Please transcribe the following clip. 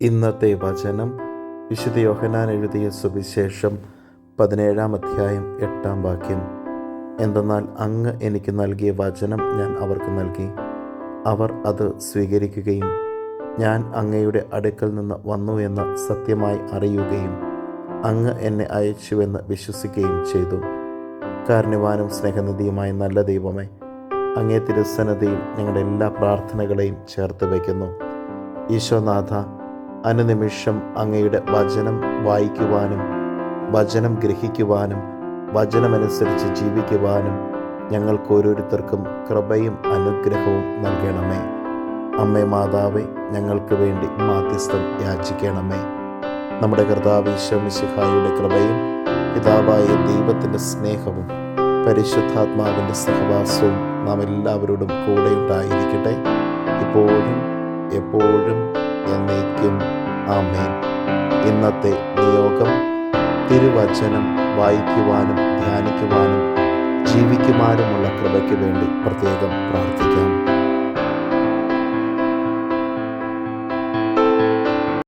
ഇന്നത്തെ വചനം വിശുദ്ധ യോഹന്നാൻ എഴുതിയ സുവിശേഷം 17-ാം അധ്യായം 8-ാം വാക്യം. എന്തെന്നാൽ അങ്ങ് എനിക്ക് നൽകിയ വചനം ഞാൻ അവർക്ക് നൽകി, അവർ അത് സ്വീകരിക്കുകയും ഞാൻ അങ്ങയുടെ അടുക്കൽ നിന്ന് വന്നു എന്ന് സത്യമായി അറിയുകയും അങ്ങ് എന്നെ അയച്ചുവെന്ന് വിശ്വസിക്കുകയും ചെയ്തു. കാരുണ്യവാനും സ്നേഹനിധിയുമായ നല്ല ദൈവമേ, അങ്ങേ തിരുസന്നിധിയിൽ ഞങ്ങളുടെ എല്ലാ പ്രാർത്ഥനകളെയും ചേർത്ത് വയ്ക്കുന്നു. ഈശോനാഥ, അനുനിമിഷം അങ്ങയുടെ വചനം വായിക്കുവാനും വചനം ഗ്രഹിക്കുവാനും വചനമനുസരിച്ച് ജീവിക്കുവാനും ഞങ്ങൾക്ക് ഓരോരുത്തർക്കും കൃപയും അനുഗ്രഹവും നൽകണമേ. അമ്മേ മാതാവേ, ഞങ്ങൾക്ക് വേണ്ടി മാധ്യസ്ഥം യാചിക്കണമേ. നമ്മുടെ കർത്താവ് ഈശോ മിശിഹായുടെ കൃപയും പിതാവായ ദൈവത്തിൻ്റെ സ്നേഹവും പരിശുദ്ധാത്മാവിൻ്റെ സഹവാസവും നാം എല്ലാവരോടും കൂടെ ഉണ്ടായിരിക്കട്ടെ, ഇപ്പോഴും എപ്പോഴും എന്നേക്കും. ആമേൻ. ഇന്നത്തെ നിയോഗം: തിരുവചനം വായിക്കുവാനും ധ്യാനിക്കുവാനും ജീവിക്കുവാനുമുള്ള കൃപയ്ക്ക് വേണ്ടി പ്രത്യേകം പ്രാർത്ഥിക്കാം.